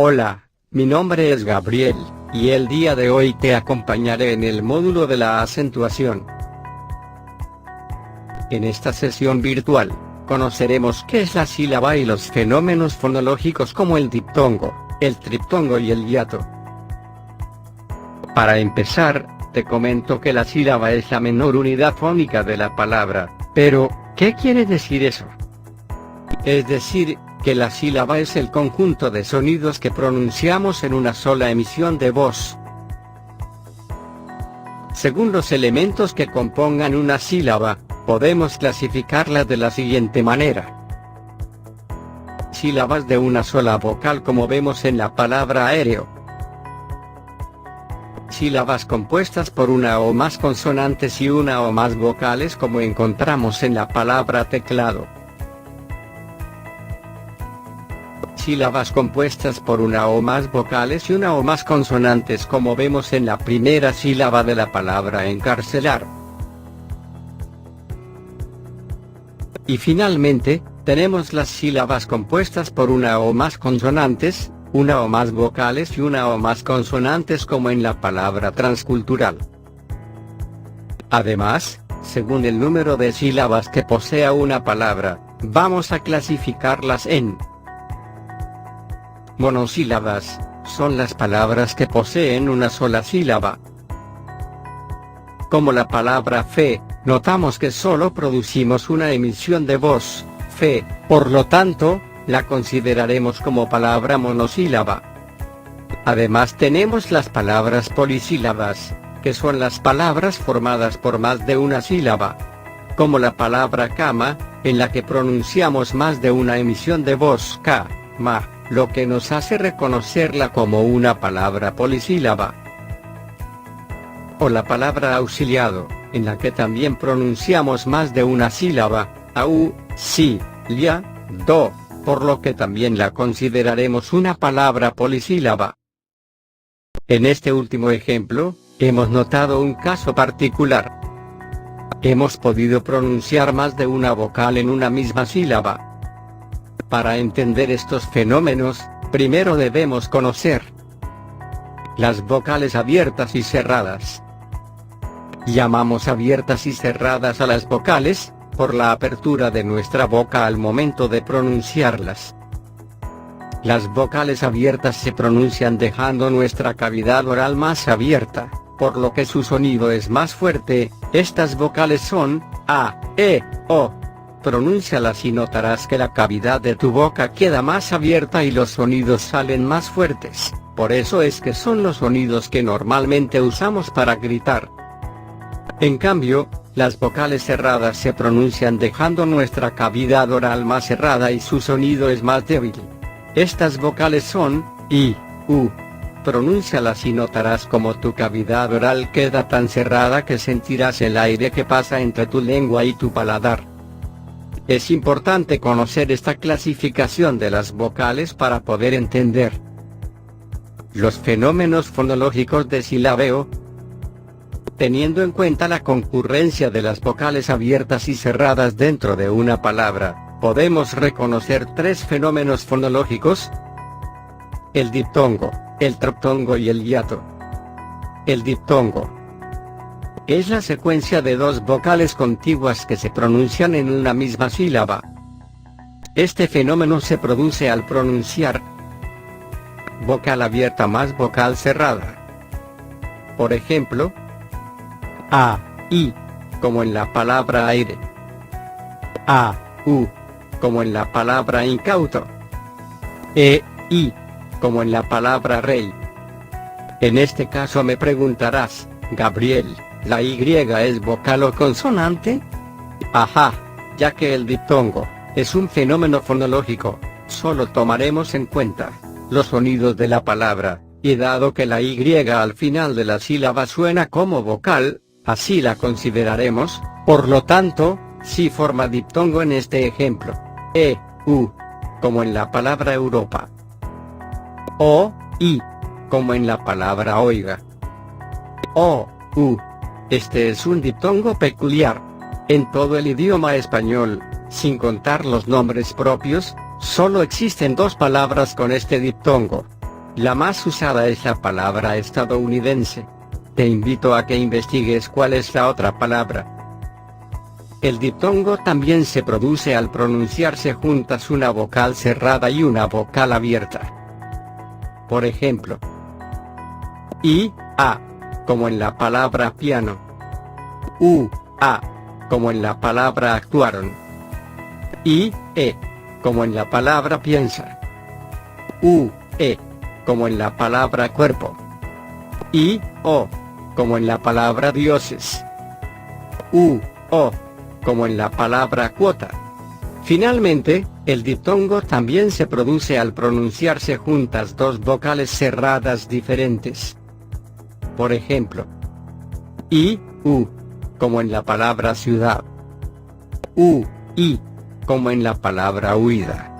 Hola, mi nombre es Gabriel, y el día de hoy te acompañaré en el módulo de la acentuación. En esta sesión virtual, conoceremos qué es la sílaba y los fenómenos fonológicos como el diptongo, el triptongo y el hiato. Para empezar, te comento que la sílaba es la menor unidad fónica de la palabra, pero, ¿qué quiere decir eso? Es decir, que la sílaba es el conjunto de sonidos que pronunciamos en una sola emisión de voz. Según los elementos que compongan una sílaba, podemos clasificarla de la siguiente manera. Sílabas de una sola vocal como vemos en la palabra aéreo. Sílabas compuestas por una o más consonantes y una o más vocales como encontramos en la palabra teclado. Sílabas compuestas por una o más vocales y una o más consonantes como vemos en la primera sílaba de la palabra encarcelar. Y finalmente, tenemos las sílabas compuestas por una o más consonantes, una o más vocales y una o más consonantes como en la palabra transcultural. Además, según el número de sílabas que posea una palabra, vamos a clasificarlas en monosílabas, son las palabras que poseen una sola sílaba. Como la palabra fe, notamos que solo producimos una emisión de voz, fe, por lo tanto, la consideraremos como palabra monosílaba. Además tenemos las palabras polisílabas, que son las palabras formadas por más de una sílaba. Como la palabra cama, en la que pronunciamos más de una emisión de voz ka, ma, lo que nos hace reconocerla como una palabra polisílaba. O la palabra auxiliado, en la que también pronunciamos más de una sílaba, au, si, lia, do, por lo que también la consideraremos una palabra polisílaba. En este último ejemplo, hemos notado un caso particular. Hemos podido pronunciar más de una vocal en una misma sílaba. Para entender estos fenómenos, primero debemos conocer las vocales abiertas y cerradas. Llamamos abiertas y cerradas a las vocales, por la apertura de nuestra boca al momento de pronunciarlas. Las vocales abiertas se pronuncian dejando nuestra cavidad oral más abierta, por lo que su sonido es más fuerte. Estas vocales son a, e, o. Pronúncialas y notarás que la cavidad de tu boca queda más abierta y los sonidos salen más fuertes, por eso es que son los sonidos que normalmente usamos para gritar. En cambio, las vocales cerradas se pronuncian dejando nuestra cavidad oral más cerrada y su sonido es más débil. Estas vocales son i, u. Pronúncialas y notarás como tu cavidad oral queda tan cerrada que sentirás el aire que pasa entre tu lengua y tu paladar. Es importante conocer esta clasificación de las vocales para poder entender los fenómenos fonológicos de silabeo. Teniendo en cuenta la concurrencia de las vocales abiertas y cerradas dentro de una palabra, podemos reconocer tres fenómenos fonológicos: el diptongo, el triptongo y el hiato. El diptongo es la secuencia de dos vocales contiguas que se pronuncian en una misma sílaba. Este fenómeno se produce al pronunciar vocal abierta más vocal cerrada. Por ejemplo, a, i, como en la palabra aire. A, u, como en la palabra incauto. E, i, como en la palabra rey. En este caso me preguntarás, Gabriel, ¿la Y es vocal o consonante? Ajá, ya que el diptongo es un fenómeno fonológico, solo tomaremos en cuenta los sonidos de la palabra, y dado que la Y al final de la sílaba suena como vocal, así la consideraremos, por lo tanto, sí forma diptongo en este ejemplo. E, u, como en la palabra Europa. O, i, como en la palabra oiga. O, u. Este es un diptongo peculiar. En todo el idioma español, sin contar los nombres propios, solo existen dos palabras con este diptongo. La más usada es la palabra estadounidense. Te invito a que investigues cuál es la otra palabra. El diptongo también se produce al pronunciarse juntas una vocal cerrada y una vocal abierta. Por ejemplo, I, A, como en la palabra piano. U, A, como en la palabra actuaron. I, E, como en la palabra piensa. U, E, como en la palabra cuerpo. I, O, como en la palabra dioses. U, O, como en la palabra cuota. Finalmente, el diptongo también se produce al pronunciarse juntas dos vocales cerradas diferentes. Por ejemplo, I, U, como en la palabra ciudad. U, I, como en la palabra huida.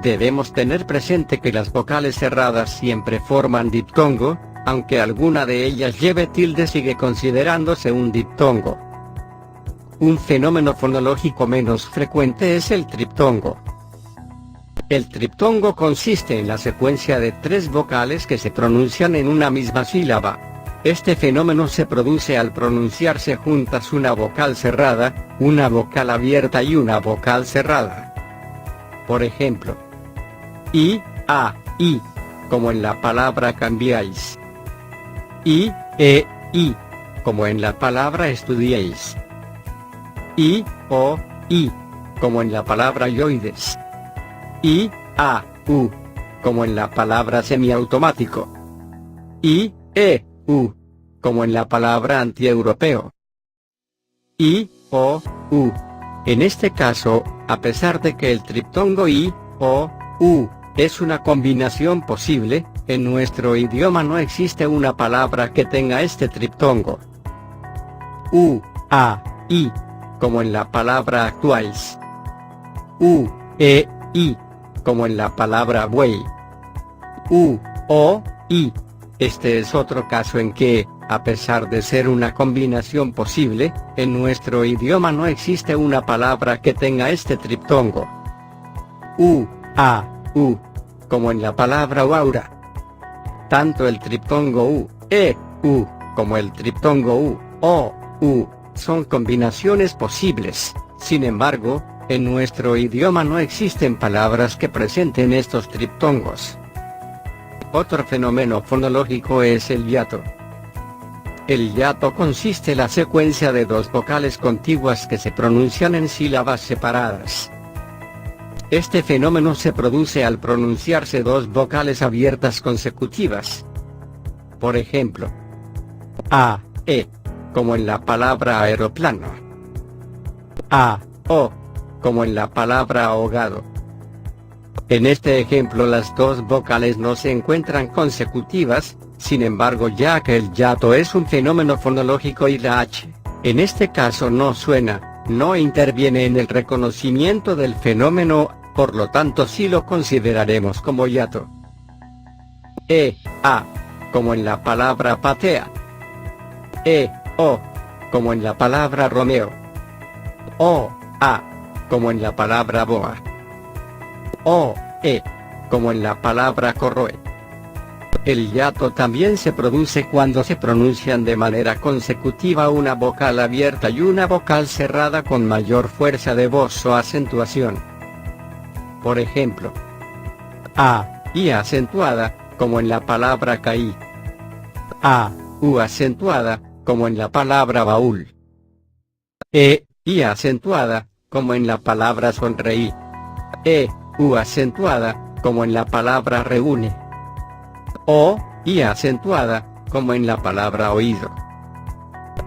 Debemos tener presente que las vocales cerradas siempre forman diptongo, aunque alguna de ellas lleve tilde sigue considerándose un diptongo. Un fenómeno fonológico menos frecuente es el triptongo. El triptongo consiste en la secuencia de tres vocales que se pronuncian en una misma sílaba. Este fenómeno se produce al pronunciarse juntas una vocal cerrada, una vocal abierta y una vocal cerrada. Por ejemplo, I, A, I, como en la palabra cambiáis. I, E, I, como en la palabra estudiéis. I, O, I, como en la palabra yoides. I, A, U, como en la palabra semiautomático. I, E, U, como en la palabra antieuropeo. I, O, U. En este caso, a pesar de que el triptongo I, O, U, es una combinación posible, en nuestro idioma no existe una palabra que tenga este triptongo. U, A, I, como en la palabra actuáis. U, E, I, como en la palabra buey. U, O, I. Este es otro caso en que, a pesar de ser una combinación posible, en nuestro idioma no existe una palabra que tenga este triptongo. U, A, U, como en la palabra aura. Tanto el triptongo U, E, U, como el triptongo U, O, U, son combinaciones posibles. Sin embargo, en nuestro idioma no existen palabras que presenten estos triptongos. Otro fenómeno fonológico es el hiato. El hiato consiste en la secuencia de dos vocales contiguas que se pronuncian en sílabas separadas. Este fenómeno se produce al pronunciarse dos vocales abiertas consecutivas. Por ejemplo, A, E, como en la palabra aeroplano. A, O, como en la palabra ahogado. En este ejemplo las dos vocales no se encuentran consecutivas, sin embargo ya que el hiato es un fenómeno fonológico y la H, en este caso no suena, no interviene en el reconocimiento del fenómeno, por lo tanto sí lo consideraremos como hiato. E, A, como en la palabra patea. E, O, como en la palabra Romeo. O, A, como en la palabra boa. O, E, como en la palabra corroe. El hiato también se produce cuando se pronuncian de manera consecutiva una vocal abierta y una vocal cerrada con mayor fuerza de voz o acentuación. Por ejemplo, A, I acentuada, como en la palabra caí. A, U acentuada, como en la palabra baúl. E, I acentuada, como en la palabra sonreí. E, U acentuada, como en la palabra reúne. O, I acentuada, como en la palabra oído.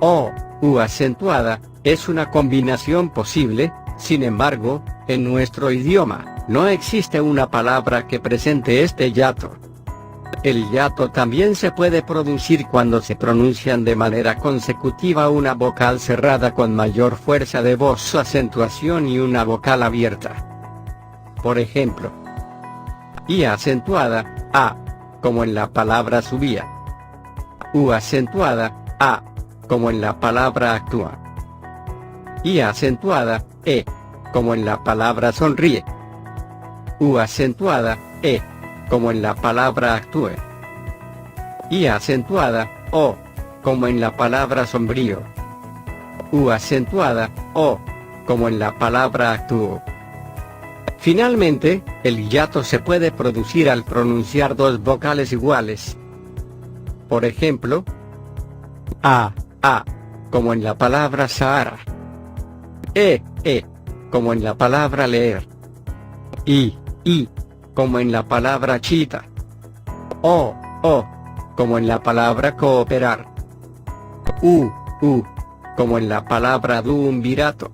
O, U acentuada, es una combinación posible, sin embargo, en nuestro idioma, no existe una palabra que presente este hiato. El hiato también se puede producir cuando se pronuncian de manera consecutiva una vocal cerrada con mayor fuerza de voz o acentuación y una vocal abierta. Por ejemplo, I acentuada, A, como en la palabra subía. U acentuada, A, como en la palabra actúa. I acentuada, E, como en la palabra sonríe. U acentuada, E, como en la palabra actúe. I acentuada, O, como en la palabra sombrío. U acentuada, O, como en la palabra actúo. Finalmente, el hiato se puede producir al pronunciar dos vocales iguales. Por ejemplo, A, como en la palabra Sahara. E, como en la palabra leer. I, como en la palabra chita. O, como en la palabra cooperar. U, como en la palabra duumvirato.